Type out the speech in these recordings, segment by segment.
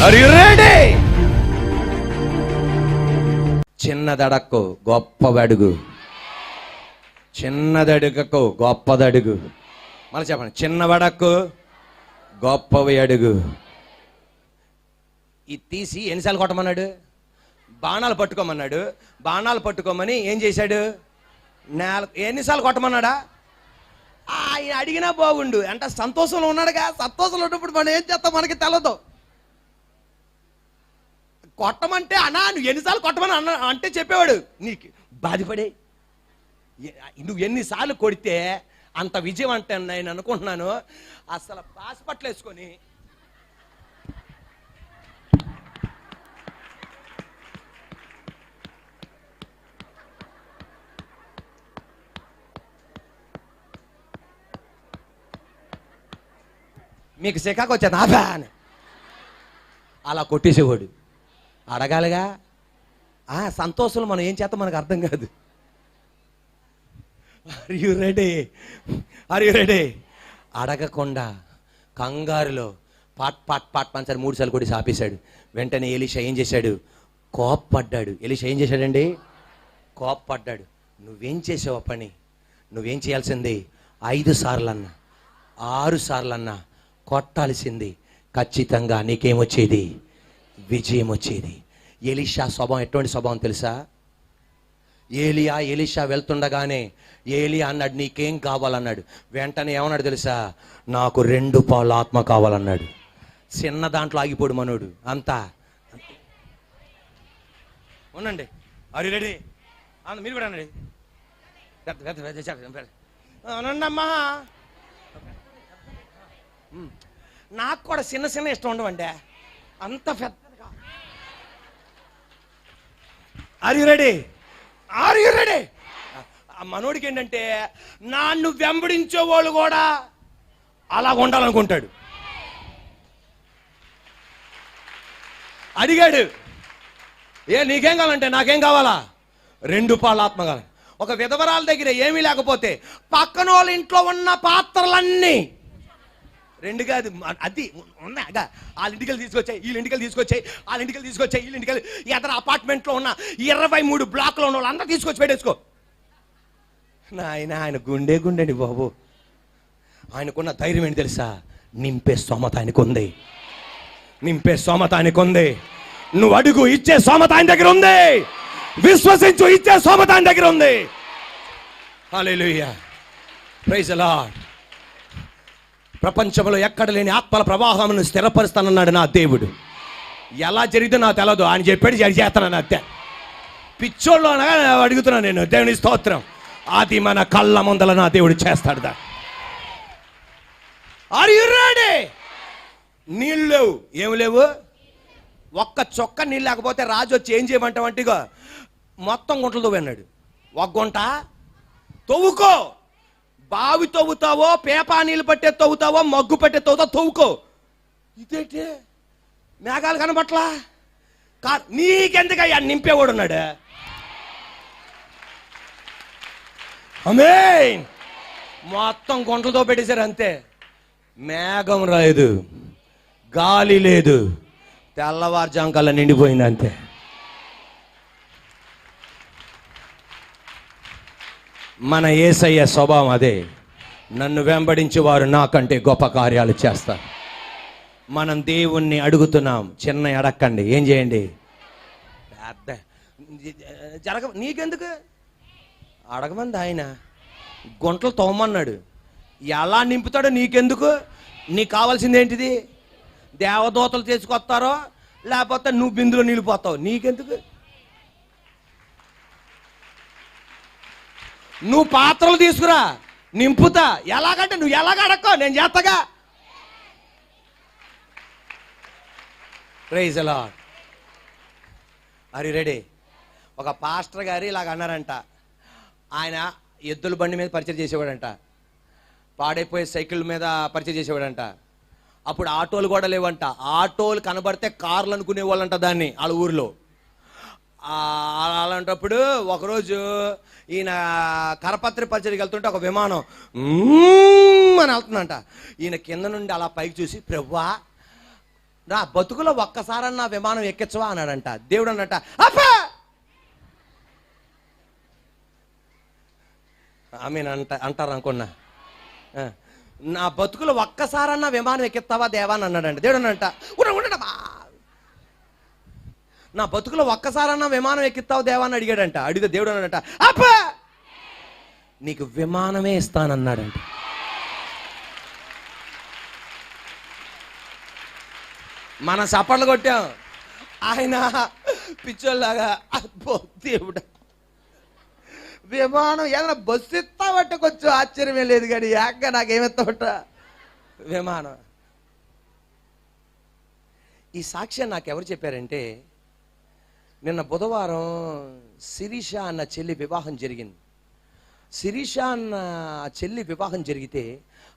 Are you ready? చిన్నదడక్కు గొప్పవడుగు, చిన్నదడుగకు గొప్పదడుగు. మళ్ళీ చెప్పండి, చిన్నవడక్కు గొప్పవి అడుగు. ఇది తీసి ఎన్నిసార్లు కొట్టమన్నాడు? బాణాలు పట్టుకోమన్నాడు. బాణాలు పట్టుకోమని ఏం చేశాడు? ఎన్నిసార్లు కొట్టమన్నాడా? ఆయన అడిగినా బాగుండు అంటే సంతోషంలో ఉన్నాడుగా. సంతోషంలో ఉన్నప్పుడు మనం ఏం చేస్తాం మనకి తెలదు. కొట్టమంటే అన్నా నువ్వు ఎన్నిసార్లు కొట్టమని అన్న అంటే చెప్పేవాడు. నీకు బాధపడే నువ్వు ఎన్నిసార్లు కొడితే అంత విజయం అంటే నేను అనుకుంటున్నాను. అసలు హాస్పిటల్ వేసుకొని మీకు శిఖాకు వచ్చేది ఆబా అని అలా కొట్టేసేవాడు. అడగాలిగా. సంతోషంలో మనం ఏం చేస్తాం మనకు అర్థం కాదు. Are you ready? Are you ready? అడగకుండా కంగారులో పాట్ పాట్ పాట్ పంచారు 3 సార్లు కొట్టి ఆపేశాడు. వెంటనే ఎలీషా ఏం చేశాడు? కోప్పడ్డాడు. ఎలీషా ఏం చేశాడండి? కోప్పడ్డాడు. నువ్వేం చేసావు పని? నువ్వేం చేయాల్సింది? 5 సార్లన్నా 6 సార్లన్నా కొట్టాల్సింది. ఖచ్చితంగా నీకేమొచ్చేది? విజయం వచ్చేది. ఎలీషా స్వభావం ఎటువంటి స్వభావం తెలుసా? ఎలీషా వెళ్తుండగానే ఏలియా అన్నాడు, నీకేం కావాలన్నాడు. వెంటనే ఏమన్నాడు తెలుసా? నాకు 2 పాలు ఆత్మ కావాలన్నాడు. చిన్న దాంట్లో ఆగిపోడు మనోడు. అంతా ఉండండి. Are you ready? మీరు కూడా అనండి. అనండమ్మా. నాకు కూడా చిన్న చిన్న ఇష్టం ఉండవండి, అంత పెద్దగా. Are you ready? Are you ready? ఆ మనోడికి ఏంటంటే నన్ను వెంబడించే వాళ్ళు కూడా అలా ఉండాలనుకుంటాడు. అడిగాడు, నీకేం కావాలంటే నాకేం కావాలా? 2 పాలు ఆత్మ కావాలి. ఒక విధవరాల దగ్గర ఏమీ లేకపోతే పక్కన వాళ్ళ ఇంట్లో ఉన్న పాత్రలన్నీ 2 కాదు అది ఉన్నాగా వాళ్ళ ఇంటికి తీసుకొచ్చాయి, వీళ్ళ ఇంటికి తీసుకొచ్చాయి, వాళ్ళ ఇంటికి తీసుకొచ్చాయి, వీళ్ళ ఇంటికి ఎదర అపార్ట్మెంట్లో ఉన్న 23 బ్లాక్లో ఉన్న వాళ్ళందరూ తీసుకొచ్చి పెట్టేసుకో. ఆయన గుండెండి బాబు. ఆయనకున్న ధైర్యం ఏంటి తెలుసా? నింపే స్తోమత ఆయనకు ఉంది. నింపే స్తోమత ఆయనకు ఉంది. నువ్వు అడుగు, ఇచ్చే స్తోమత ఆయన దగ్గర ఉంది. విశ్వసించు, ఇచ్చే స్తోమత ఆయన దగ్గర ఉంది. హల్లెలూయా, ప్రైజ్ ది లార్డ్. ప్రపంచంలో ఎక్కడ లేని ఆత్మల ప్రవాహమును స్థిరపరుస్తానన్నాడు నా దేవుడు. ఎలా జరిగితే నాకు తెలదు, ఆయన చెప్పాడు చేస్తానని. అంతే పిచ్చోళ్ళు అనగా అడుగుతున్నాను నేను. దేవుని స్తోత్రం. అది మన కళ్ళ ముందల నా దేవుడు చేస్తాడు. Are you ready? నీళ్ళు లేవు, ఏమి లేవు. ఒక్క చొక్క నీళ్ళు లేకపోతే రాజు వచ్చి ఏం చేయమంటావంటే ఇగో మొత్తం గుంటలు తవ్వన్నాడు. ఒక గుంట తవ్వుకో. బావి తవ్వుతావో, పేపా నీళ్ళు పట్టే తవ్వుతావో, మగ్గు పట్టే తవ్వుతావో తవ్వుకో. ఇదేంటి మేఘాలు కనబట్లా? నీకెందుకయ్యా నింపేవాడు ఉన్నాడు. ఆమేన్. మొత్తం గుంటలతో పెట్టేశారు అంతే. మేఘం లేదు, గాలి లేదు, తెల్లవారుజాము కల్లా నిండిపోయింది అంతే. మన యేసయ్య స్వభావం అదే. నన్ను వెంబడించి వారు నాకంటే గొప్ప కార్యాలు చేస్తారు. మనం దేవుణ్ణి అడుగుతున్నాం, చిన్న అడక్కండి. ఏం చేయండి? నీకెందుకు అడగమంది ఆయన. గుంటలు తోమన్నాడు. ఎలా నింపుతాడో నీకెందుకు? నీకు కావాల్సింది ఏంటిది? దేవదూతలు తీసుకొస్తారో లేకపోతే నువ్వు బిందులో నిలిపోతావు. నీకెందుకు? నువ్వు పాత్రలు తీసుకురా, నింపుతా. ఎలాగంటే నువ్వు ఎలాగ అడక్కో, నేను చేస్తాగా. Praise the Lord. Are you ready? ఒక పాస్టర్ గారు ఇలాగ అన్నారంట. ఆయన ఎద్దుల బండి మీద పరిచయం చేసేవాడంట. పాడైపోయే సైకిల్ మీద పరిచయం చేసేవాడంట. అప్పుడు ఆటోలు కూడా లేవంట. ఆటోలు కనబడితే కార్లు అనుకునే వాళ్ళంట దాన్ని వాళ్ళ ఊరిలో. అలాంటప్పుడు ఒకరోజు ఈయన కరపత్రి పరిచయకి వెళ్తుంటే ఒక విమానం అని వెళ్తుందంట. ఈయన కింద నుండి అలా పైకి చూసి, ప్రభువా నా బతుకులో ఒక్కసారన్నా విమానం ఎక్కించవా అన్నాడంట. దేవుడు అన్నట అప్పా ఆమెను అంటారు అనుకున్నా. నా బతుకులో ఒక్కసారన్నా విమానం ఎక్కిస్తావా దేవా అని అన్నాడంట. దేవుడు అన్నట ఉండటమా నా బతుకులో ఒక్కసారన్నా విమానం ఎక్కిస్తావు దేవా అని అడిగాడంట. అడిగితే దేవుడు అన్నట అప్పా నీకు విమానమే ఇస్తానన్నాడంట. మనం చప్పట్లు కొట్టాం, ఆయన పిచ్చోళ్ళలాగా అబ్బో దేవుడా విమానం ఏదైనా బస్సు ఇస్తావట్ట కొంచెం ఆశ్చర్యమే లేదు, కానీ యాక్గా నాకేమిస్తావట విమానం. ఈ సాక్ష్యం నాకు ఎవరు చెప్పారంటే, నిన్న బుధవారం శిరీష అన్న చెల్లి వివాహం జరిగింది. శిరీష అన్న చెల్లి వివాహం జరిగితే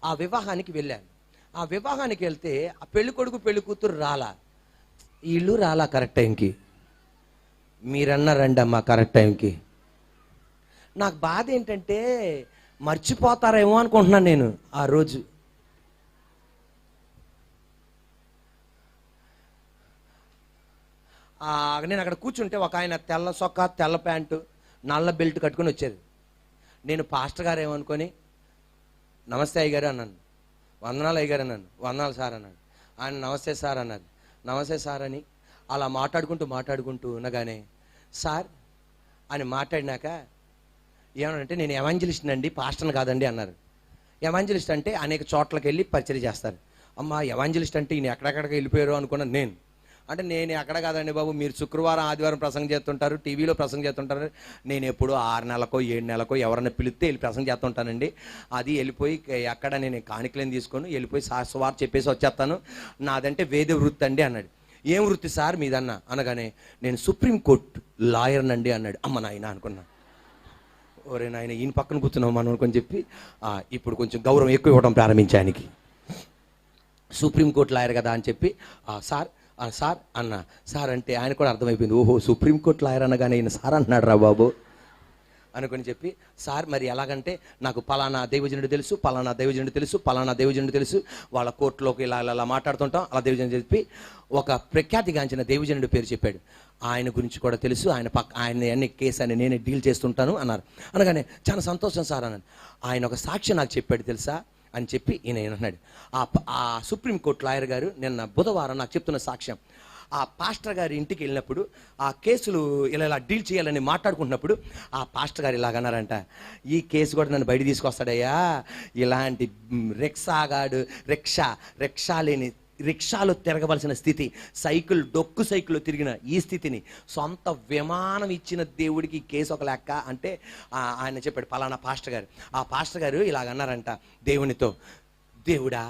ఆ వివాహానికి వెళ్ళాను. ఆ వివాహానికి వెళ్తే ఆ పెళ్లి కొడుకు పెళ్లి కూతురు రాలా, వీళ్ళు రాలా కరెక్ట్ టైంకి. మీరన్నా రండి అమ్మా కరెక్ట్ టైంకి. నాకు బాధ ఏంటంటే మర్చిపోతారేమో అనుకుంటున్నాను నేను. ఆ రోజు నేను అక్కడ కూర్చుంటే ఒక ఆయన తెల్ల సొక్కా తెల్ల ప్యాంటు నల్ల బెల్ట్ కట్టుకుని వచ్చేది. నేను పాస్టర్ గారు ఏమనుకొని నమస్తే అయ్యగారు అన్నాను. వందనాలు అయ్యగారు అన్నాను. వందనాలు సార్ అన్నాడు. ఆయన నమస్తే సార్ అన్నారు. నమస్తే సార్ అని అలా మాట్లాడుకుంటూ ఉండగానే సార్ అని మాట్లాడినాక ఏమనంటే నేను ఎవాంజలిస్ట్ అండి పాస్టర్ని కాదండి అన్నారు. ఎవాంజలిస్ట్ అంటే అనేక చోట్లకి వెళ్ళి పరిచయం చేస్తారు. అమ్మ ఎవాంజలిస్ట్ అంటే ఈయన ఎక్కడెక్కడికి వెళ్ళిపోయారు అనుకున్నాను నేను. అంటే నేను ఎక్కడ కాదండి బాబు, మీరు శుక్రవారం ఆదివారం ప్రసంగం చేస్తుంటారు, టీవీలో ప్రసంగం చేస్తుంటారు. నేను ఎప్పుడు 6 నెలలకో 7 నెలలకో ఎవరైనా పిలిస్తే వెళ్ళి ప్రసంగం చేస్తుంటానండి. అది వెళ్ళిపోయి ఎక్కడ నేను కాணிకలను తీసుకొని వెళ్ళిపోయి సువార్త చెప్పేసి వచ్చేస్తాను. నాదంటే వేద వృత్తి అండి అన్నాడు. ఏం వృత్తి సార్ మీదన్నా అనగానే నేను సుప్రీంకోర్టు లాయర్నండి అన్నాడు. అమ్మ నాయన అనుకున్నా. ఓరే నాయన ఈయన పక్కన కూర్చున్నాం మనం అనుకొని చెప్పి ఇప్పుడు కొంచెం గౌరవం ఎక్కువ ఇవ్వడం ప్రారంభించానికి. సుప్రీంకోర్టు లాయర్ కదా అని చెప్పి సార్ సార్ అన్న. సార్ అంటే ఆయన కూడా అర్థమైపోయింది, ఓహో సుప్రీంకోర్టు లాయర్ అనగానే ఈయన సార్ అంటున్నాడు రా బాబు అనుకొని చెప్పి, సార్ మరి ఎలాగంటే నాకు పలానా దైవజనుడు తెలుసు, పలానా దైవజనుడు తెలుసు, పలానా దైవజనుడు తెలుసు, వాళ్ళ కోర్టులోకి ఇలా మాట్లాడుతుంటాం అలా దైవజనుడు చెప్పి ఒక ప్రఖ్యాతిగాంచిన దైవజనుడు పేరు చెప్పాడు. ఆయన గురించి కూడా తెలుసు, ఆయన అన్ని కేసు అని నేనే డీల్ చేస్తుంటాను అన్నారు. అనగానే చాలా సంతోషం సార్ అన్నాను. ఆయన ఒక సాక్ష్యం నాకు చెప్పాడు తెలుసా అని చెప్పి ఈయన అన్నాడు. ఆ సుప్రీంకోర్టు లాయర్ గారు నిన్న బుధవారం నాకు చెప్తున్న సాక్ష్యం, ఆ పాస్టర్ గారి ఇంటికి వెళ్ళినప్పుడు ఆ కేసులు ఇలా డీల్ చేయాలని మాట్లాడుకుంటున్నప్పుడు ఆ పాస్టర్ గారు ఇలాగన్నారంట, ఈ కేసు కూడా నన్ను బయట తీసుకొస్తాడయ్యా, ఇలాంటి రిక్షా లేని రిక్షాలో తిరగవలసిన స్థితి, డొక్కు సైకిల్లో తిరిగిన ఈ స్థితిని సొంత విమానం ఇచ్చిన దేవుడికి కేసు ఒక లెక్క అంటే ఆయన చెప్పాడు పలానా పాస్టర్ గారు. ఆ పాస్టర్ గారు ఇలాగన్నారంట దేవునితో, దేవుడా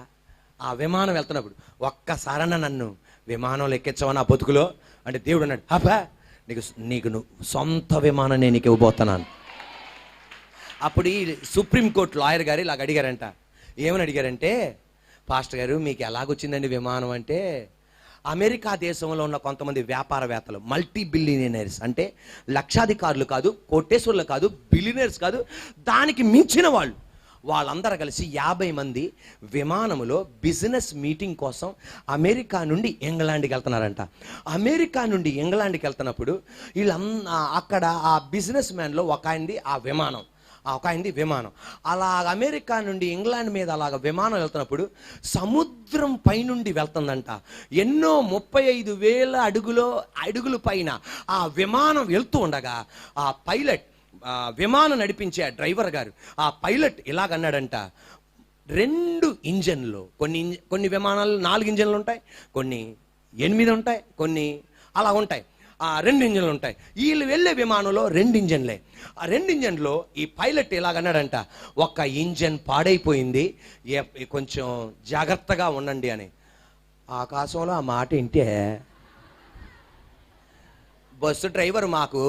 ఆ విమానం వెళ్తున్నప్పుడు ఒక్కసారన్నా నన్ను విమానంలో ఎక్కించవా నా బతుకులో అంటే దేవుడు అన్నాడు, అబ్బా నీకు సొంత విమానం నేను నీకు ఇవ్వబోతున్నాను. అప్పుడు ఈ సుప్రీంకోర్టు లాయర్ గారు ఇలాగ అడిగారంట. ఏమని అడిగారంటే, పాస్టర్ గారు మీకు ఎలాగొచ్చిందండి విమానం అంటే, అమెరికా దేశంలో ఉన్న కొంతమంది వ్యాపారవేత్తలు, మల్టీ బిలియనర్స్ అంటే లక్షాధికారులు కాదు, కోటేశ్వర్లు కాదు, బిలియనర్స్ కాదు, దానికి మించిన వాళ్ళందరూ కలిసి 50 మంది విమానములో బిజినెస్ మీటింగ్ కోసం అమెరికా నుండి ఇంగ్లాండ్కి వెళ్తున్నారంట. అమెరికా నుండి ఇంగ్లాండ్కి వెళ్తున్నప్పుడు అక్కడ ఆ బిజినెస్ మ్యాన్లో ఒక ఆయనది విమానం అలా అమెరికా నుండి ఇంగ్లాండ్ మీద అలాగ విమానం వెళ్తున్నప్పుడు సముద్రం పైనుండి వెళ్తుందంట. ఎన్నో 35,000 అడుగుల పైన ఆ విమానం వెళ్తూ ఉండగా ఆ పైలట్, విమానం నడిపించే ఆ డ్రైవర్ గారు, ఆ పైలట్ ఇలాగన్నాడంట, 2 ఇంజన్లు, కొన్ని విమానాలు 4 ఇంజన్లు ఉంటాయి, కొన్ని 8 ఉంటాయి, కొన్ని అలా ఉంటాయి, 2 ఇంజన్లు ఉంటాయి. వీళ్ళు వెళ్ళే విమానంలో 2 ఇంజన్లే. ఆ 2 ఇంజన్లో ఈ పైలట్ ఇలాగన్నాడంట, ఒక ఇంజన్ పాడైపోయింది, కొంచెం జాగ్రత్తగా ఉండండి అని. ఆకాశంలో ఆ మాట వింటే బస్సు డ్రైవర్ మాకు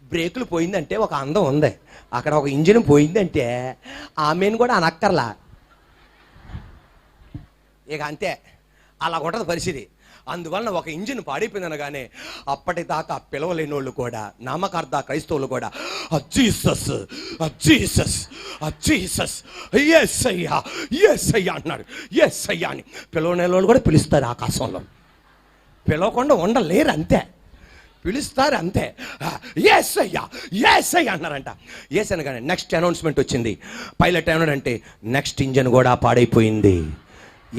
బ్రేకులు పోయిందంటే ఒక అందం ఉంది, అక్కడ ఒక ఇంజిన్ పోయిందంటే ఆమెను కూడా అనక్కర్లా, ఇక అంతే అలా ఉంటుంది పరిస్థితి. అందువలన ఒక ఇంజిన్ పాడైపోయిందనగానే అప్పటిదాకా పిలవలేని వాళ్ళు కూడా, నామకార్థ క్రైస్తవులు కూడా జీసస్ జీసస్ జీసస్ ఎస్ అయ్యా ఎస్ అయ్యా అంటున్నారు. ఎస్ అయ్యా అని పిలవలేని వాళ్ళు కూడా పిలుస్తారు. ఆకాశంలో పిలవకుండా ఉండలేరు, అంతే, పిలుస్తారు అంతే. ఎస్ అయ్యా ఎస్ అయ్యా అన్నారంట. ఎస్ అనగానే నెక్స్ట్ అనౌన్స్మెంట్ వచ్చింది. పైలట్ ఏమన్నాడంటే నెక్స్ట్ ఇంజన్ కూడా పాడైపోయింది.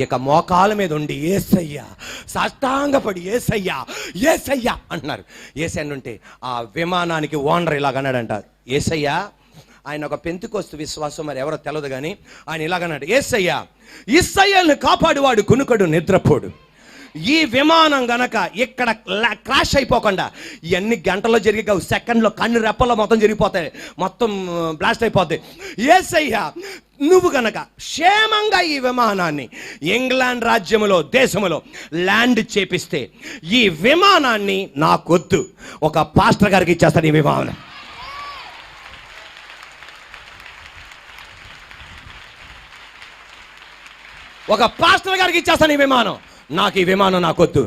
ఇక మోకాల మీద ఉండి ఏసయ్యా, సాష్టాంగపడి ఏసయ్యా ఏసయ్యా అంటున్నారు. ఏసయ్య ఉంటే ఆ విమానానికి ఓనర్ ఇలాగన్నాడంట, ఏసయ్యా, ఆయన ఒక పెంతెకోస్తు విశ్వాసం, మరి ఎవరో తెలియదు కానీ ఆయన ఇలాగన్నాడు, ఏసయ్యా, ఇశ్రాయేలును కాపాడువాడు కునుకడు నిద్రపోడు. ఈ విమానం గనక ఇక్కడ క్రాష్ అయిపోకుండా, ఎన్ని గంటల్లో జరిగే సెకండ్లో కన్ను రెప్పల్లో మొత్తం జరిగిపోతాయి, మొత్తం బ్లాస్ట్ అయిపోతాయి. యేసయ్యా, నువ్వు గనక క్షేమంగా ఈ విమానాన్ని ఇంగ్లాండ్ రాజ్యములో దేశములో ల్యాండ్ చేపిస్తే ఈ విమానాన్ని నాకొద్దు, ఒక పాస్టర్ గారికి ఇచ్చేస్తాను ఈ విమానం. ఒక పాస్టర్ గారికి ఇచ్చేస్తాను ఈ విమానం, నాకు ఈ విమానం నాకొద్దు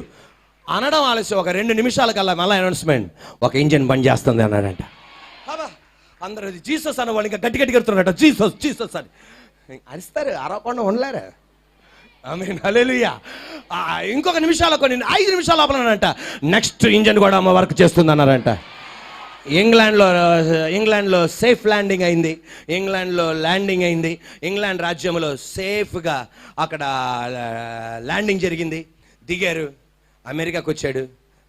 అనడం ఆలస్యం. ఒక 2 నిమిషాల కల్లా మళ్ళీ అనౌన్స్మెంట్, ఒక ఇంజిన్ బంద్ చేస్తుంది అన్నాడంట. అందరూ జీసస్ అన్న వాళ్ళు ఇంకా గట్టి గట్టి కడుతున్నారట, జీసస్ జీసస్ అని అరిస్తారు, అరవకుండా ఉండలేరు. ఆమేన్, హల్లెలూయా. ఇంకొక నిమిషాలు, 5 నిమిషాల లోపలనంట నెక్స్ట్ ఇంజిన్ కూడా వర్క్ చేస్తుంది అన్నారంట. ఇంగ్లాండ్లో సేఫ్ ల్యాండింగ్ అయింది. ఇంగ్లాండ్లో ల్యాండింగ్ అయింది. ఇంగ్లాండ్ రాజ్యంలో సేఫ్గా అక్కడ ల్యాండింగ్ జరిగింది. దిగారు. అమెరికాకు వచ్చాడు.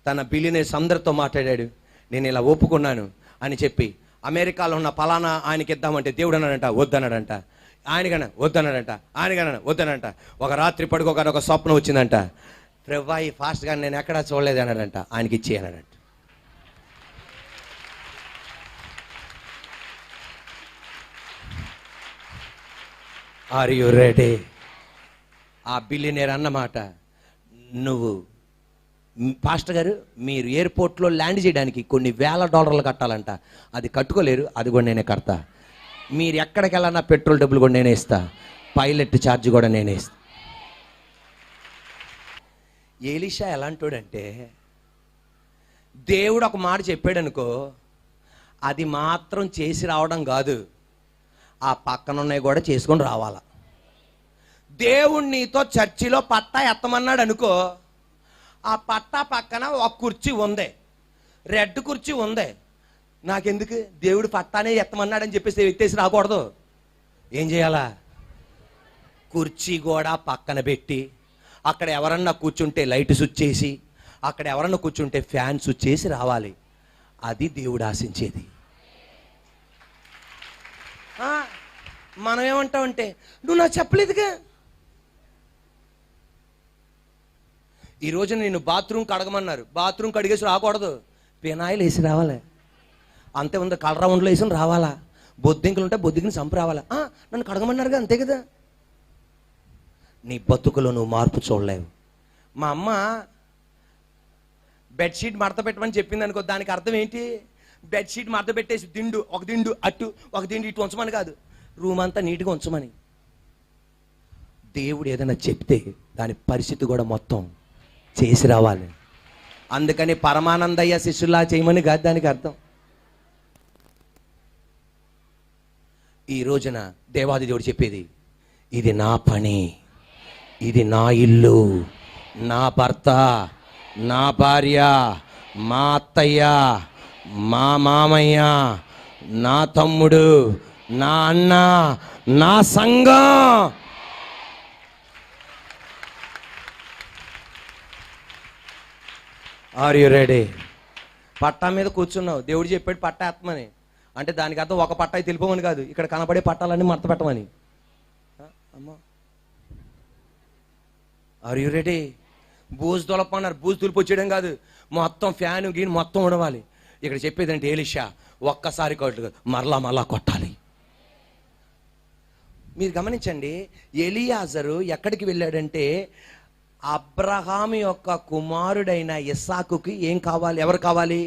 తన బిలియనర్స్ అందరితో మాట్లాడాడు. నేను ఇలా ఒప్పుకున్నాను అని చెప్పి అమెరికాలో ఉన్న పలానా ఆయనకి ఇద్దామంటే దేవుడు అన్నాడంట వద్దన్నాడంట. ఆయనకన్నా వద్దన్నాడంట. ఆయనకన్నా వద్దనంట. ఒక రాత్రి పడుకోగానే ఒక స్వప్నం వచ్చిందంట. ప్రభువా, ఈ ఫాస్ట్గా నేను ఎక్కడా చూడలేదు అన్నాడంట. ఆయనకి ఇచ్చి అన్నాడంట. Are you ready? ఆ బిలియనర్ అన్నమాట, నువ్వు పాస్టర్ గారు, మీరు ఎయిర్పోర్ట్లో ల్యాండ్ చేయడానికి కొన్ని $1,000 కట్టాలంట. అది కట్టుకోలేరు, అది కూడా నేనే కడతా. మీరు ఎక్కడికి వెళ్ళాలన్నా పెట్రోల్ డబ్బులు కూడా నేనే ఇస్తా, పైలట్ ఛార్జ్ కూడా నేనే ఇస్తా. ఎలీషా ఎలాంటోడంటే, దేవుడు ఒక మాట చెప్పాడు అనుకో, అది మాత్రం చేసి రావడం కాదు, ఆ పక్కన ఉన్నాయి కూడా చేసుకొని రావాలా. దేవుడు నీతో చర్చిలో పట్టా ఎత్తమన్నాడు అనుకో, ఆ పట్టా పక్కన ఒక కుర్చీ ఉంది, రెడ్ కుర్చీ ఉంది. నాకెందుకు, దేవుడు పట్టానే ఎత్తమన్నాడని చెప్పేసి ఎత్తేసి రాకూడదు. ఏం చేయాలా? కుర్చీ కూడా పక్కన పెట్టి, అక్కడ ఎవరన్నా కూర్చుంటే లైట్ స్విచ్ చేసి, అక్కడ ఎవరన్నా కూర్చుంటే ఫ్యాన్ స్విచ్ చేసి రావాలి. అది దేవుడు ఆశించేది. మనం ఏమంటామంటే, నువ్వు నాకు చెప్పలేదుగా. ఈ రోజు నేను బాత్రూమ్ కడగమన్నారు, బాత్రూమ్ కడిగేసి రాకూడదు, పినాయిలు వేసి రావాలి. అంతే ఉంది, కలర్ రౌండ్లో వేసి రావాలా. బొద్దింకలు ఉంటే బొద్దింకని చంపి రావాలా. నన్ను కడగమన్నారుగా, అంతే కదా. నీ బతుకులో నువ్వు మార్పు చూడలేవు. మా అమ్మ బెడ్షీట్ మడత పెట్టమని చెప్పింది అనుకో, దానికి అర్థం ఏంటి? బెడ్షీట్ మడత పెట్టేసి ఒక దిండు అటు, ఒక దిండు ఇటు ఉంచమని కాదు, రూమ్ అంతా నీట్గా ఉంచమని. దేవుడు ఏదైనా చెప్తే దాని పరిస్థితి కూడా మొత్తం చేసి రావాలి. అందుకని పరమానందయ్య శిష్యులా చేయమని కాదు దానికి అర్థం. ఈ రోజున దేవాది దేవుడు చెప్పేది, ఇది నా పని, ఇది నా ఇల్లు, నా భర్త, నా భార్య, మా అత్తయ్య, మా మామయ్య, నా తమ్ముడు, నా అన్న, నా సంఘం. Are you ready? పట్టా మీద కూర్చున్నావు, దేవుడు చెప్పాడు పట్టా ఎత్తమని. అంటే దానికి అర్థం ఒక పట్టా తెలిపోమని కాదు, ఇక్కడ కనపడే పట్టాలన్నీ మడత పెట్టమని. అమ్మా, ఆర్ యు రెడీ? బూజు తొలపన్నారు, బూజు తులిపి వచ్చేయడం కాదు, మొత్తం ఫ్యాను గీను మొత్తం ఉడవాలి. ఇక్కడ చెప్పేదంటే ఎలీషా ఒక్కసారి కొట్టు, మరలా కొట్టాలి. మీరు గమనించండి, ఎలియాజరు ఎక్కడికి వెళ్ళాడంటే, అబ్రహాము యొక్క కుమారుడైన ఇస్సాకుకి ఏం కావాలి? ఎవరు కావాలి?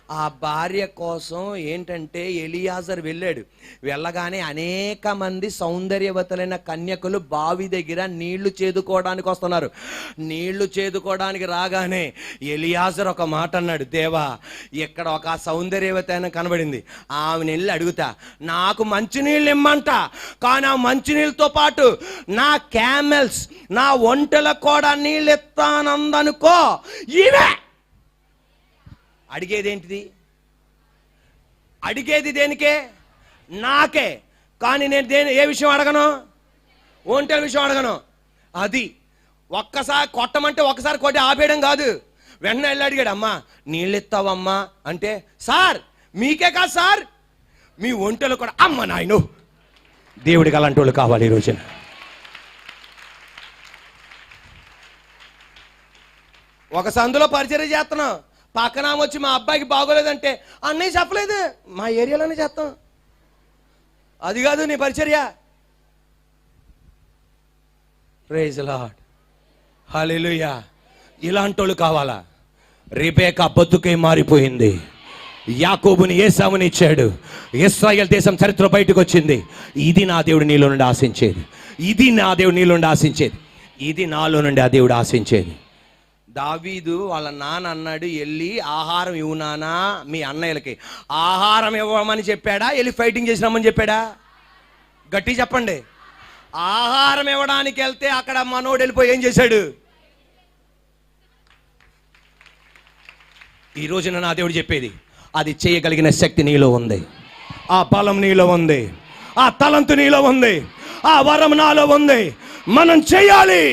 ఆ భార్య కోసం ఏంటంటే ఎలియాజర్ వెళ్ళాడు. వెళ్ళగానే అనేక మంది సౌందర్యవతులైన కన్యకులు బావి దగ్గర నీళ్లు చేదుకోవడానికి వస్తున్నారు. నీళ్లు చేదుకోవడానికి రాగానే ఎలియాజర్ ఒక మాట అన్నాడు, దేవా ఇక్కడ ఒక సౌందర్యవతి అయిన కనబడింది, ఆమెను వెళ్ళి అడుగుతా, నాకు మంచినీళ్ళు ఇమ్మంట, కానీ ఆ మంచినీళ్ళతో పాటు నా క్యామెల్స్, నా ఒంటెలకు కూడా నీళ్ళు ఇస్తానందనుకో. ఈమె అడిగేది ఏంటిది? అడిగేది దేనికే? నాకే. కానీ నేను ఏ విషయం అడగను? ఒంటెల విషయం అడగను. అది ఒక్కసారి కొట్టమంటే ఒక్కసారి కొట్టి ఆపేయడం కాదు. వెంటనే వెళ్ళి అడిగాడు, అమ్మా నీళ్ళు ఇస్తావమ్మా అంటే, సార్ మీకే కాదు సార్, మీ ఒంటెలు కూడా. అమ్మ నాయను, దేవుడికి అలాంటి వాళ్ళు కావాలి ఈ రోజున. ఒక సందులో పరిచర్య చేస్తున్నాం, పక్కన వచ్చి మా అబ్బాయికి బాగోలేదంటే, అన్నయ్య చెప్పలేదు, మా ఏరియాలోనే చేస్తాం. అది కాదు నీ పరిచర్య. ప్రైజ్ లార్డ్, హల్లెలూయా. ఇలాంటి వాళ్ళు కావాలా? రెబెకా బతుకే మారిపోయింది. యాకోబుని ఏసావుని ఇచ్చాడు. ఇశ్రాయేల్ దేశం చరిత్ర బయటకు వచ్చింది. ఇది నా దేవుడు నీలో నుండి ఆశించేది. ఇది నా దేవుడు నీలో నుండి ఆశించేది. ఇది నాలో నుండి ఆ దేవుడు ఆశించేది. దావీదు వాళ్ళ నాన్న అన్నాడు, వెళ్ళి ఆహారం ఇవ్వు నానా మీ అన్నయ్యలకి. ఆహారం ఇవ్వమని చెప్పాడా, వెళ్ళి ఫైటింగ్ చేసినామని చెప్పాడా? గట్టి చెప్పండి. ఆహారం ఇవ్వడానికి వెళ్తే అక్కడ మనోడు వెళ్ళిపోయి ఏం చేశాడు? ఈ రోజున నా దేవుడు చెప్పేది, అది చేయగలిగిన శక్తి నీలో ఉంది, ఆ బలం నీలో ఉంది, ఆ తలంతు నీలో ఉంది, ఆ వరం నాలో ఉంది. మనం చేయాలి.